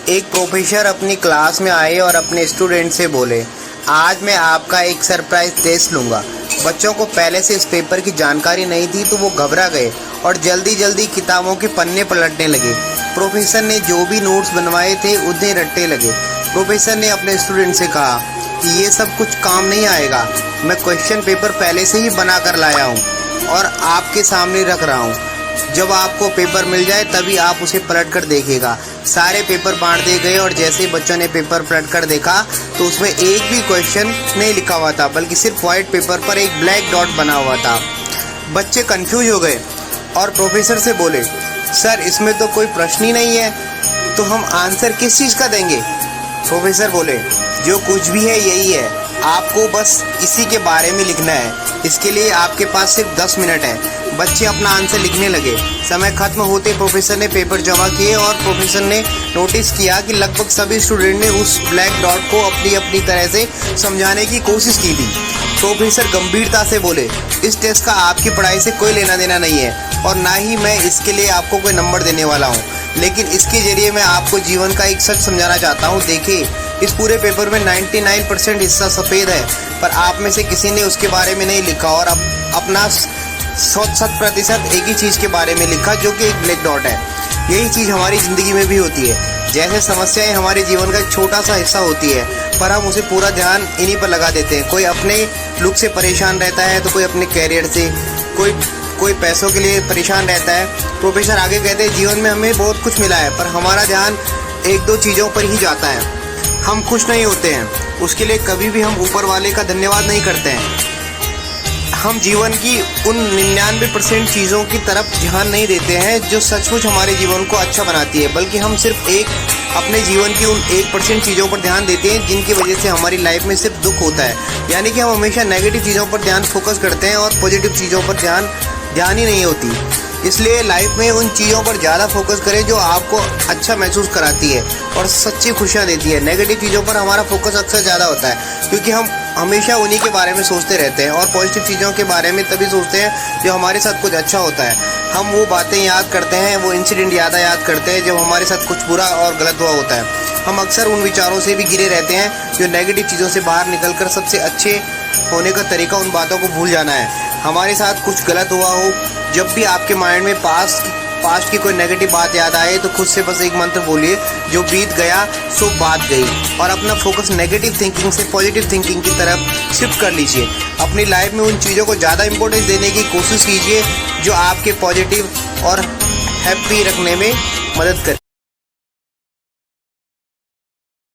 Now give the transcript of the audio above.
एक प्रोफेसर अपनी क्लास में आए और अपने स्टूडेंट से बोले, आज मैं आपका एक सरप्राइज टेस्ट लूँगा। बच्चों को पहले से इस पेपर की जानकारी नहीं थी तो वो घबरा गए और जल्दी जल्दी किताबों के पन्ने पलटने लगे। प्रोफेसर ने जो भी नोट्स बनवाए थे उन्हें रटने लगे। प्रोफेसर ने अपने स्टूडेंट से कहा कि ये सब कुछ काम नहीं आएगा, मैं क्वेश्चन पेपर पहले से ही बना कर लाया हूँ और आपके सामने रख रहा हूँ। जब आपको पेपर मिल जाए तभी आप उसे पलट कर देखिएगा। सारे पेपर बांट दिए गए और जैसे ही बच्चों ने पेपर पलट कर देखा तो उसमें एक भी क्वेश्चन नहीं लिखा हुआ था, बल्कि सिर्फ व्हाइट पेपर पर एक ब्लैक डॉट बना हुआ था। बच्चे कंफ्यूज हो गए और प्रोफेसर से बोले, सर इसमें तो कोई प्रश्न ही नहीं है, तो हम आंसर किस चीज़ का देंगे? प्रोफेसर बोले, जो कुछ भी है यही है, आपको बस इसी के बारे में लिखना है। इसके लिए आपके पास सिर्फ 10 मिनट है। बच्चे अपना आंसर लिखने लगे। समय खत्म होते प्रोफेसर ने पेपर जमा किए और प्रोफेसर ने नोटिस किया कि लगभग सभी स्टूडेंट ने उस ब्लैक डॉट को अपनी अपनी तरह से समझाने की कोशिश की थी। प्रोफेसर गंभीरता से बोले, इस टेस्ट का आपकी पढ़ाई से कोई लेना देना नहीं है और ना ही मैं इसके लिए आपको कोई नंबर देने वाला हूँ, लेकिन इसके जरिए मैं आपको जीवन का एक सच समझाना चाहता हूँ। देखिए, इस पूरे पेपर में 99% हिस्सा सफ़ेद है, पर आप में से किसी ने उसके बारे में नहीं लिखा और अपना 100% एक ही चीज़ के बारे में लिखा, जो कि एक ब्लैक डॉट है। यही चीज़ हमारी ज़िंदगी में भी होती है। जैसे समस्याएं हमारे जीवन का एक छोटा सा हिस्सा होती है, पर हम उसे पूरा ध्यान इन्हीं पर लगा देते हैं। कोई अपने लुक से परेशान रहता है तो कोई अपने कैरियर से, कोई पैसों के लिए परेशान रहता है। प्रोफेसर आगे कहते हैं, जीवन में हमें बहुत कुछ मिला है, पर हमारा ध्यान 1-2 चीज़ों पर ही जाता है। हम खुश नहीं होते हैं, उसके लिए कभी भी हम ऊपर वाले का धन्यवाद नहीं करते हैं। हम जीवन की उन 99% चीज़ों की तरफ ध्यान नहीं देते हैं जो सचमुच हमारे जीवन को अच्छा बनाती है, बल्कि हम सिर्फ अपने जीवन की उन 1% चीज़ों पर ध्यान देते हैं जिनकी वजह से हमारी लाइफ में सिर्फ दुख होता है। यानी कि हम हमेशा नेगेटिव चीज़ों पर ध्यान फोकस करते हैं और पॉजिटिव चीज़ों पर ध्यान ही नहीं होती। इसलिए लाइफ में उन चीज़ों पर ज़्यादा फोकस करें जो आपको अच्छा महसूस कराती है और सच्ची खुशियाँ देती है। नेगेटिव चीज़ों पर हमारा फोकस अक्सर ज़्यादा होता है, क्योंकि हम हमेशा उन्हीं के बारे में सोचते रहते हैं और पॉजिटिव चीज़ों के बारे में तभी सोचते हैं जो हमारे साथ कुछ अच्छा होता है। हम वो बातें याद करते हैं, वो इंसिडेंट याद करते हैं जब हमारे साथ कुछ बुरा और गलत हुआ होता है। हम अक्सर उन विचारों से भी घिरे रहते हैं जो नेगेटिव चीज़ों से बाहर निकलकर सबसे अच्छे होने का तरीका उन बातों को भूल जाना है। हमारे साथ कुछ गलत हुआ हो, जब भी आपके माइंड में पास्ट की कोई नेगेटिव बात याद आए तो खुद से बस एक मंत्र बोलिए, जो बीत गया सो बात गई, और अपना फोकस नेगेटिव थिंकिंग से पॉजिटिव थिंकिंग की तरफ शिफ्ट कर लीजिए। अपनी लाइफ में उन चीज़ों को ज़्यादा इंपॉर्टेंस देने की कोशिश कीजिए जो आपके पॉजिटिव और हैप्पी रखने में मदद करें।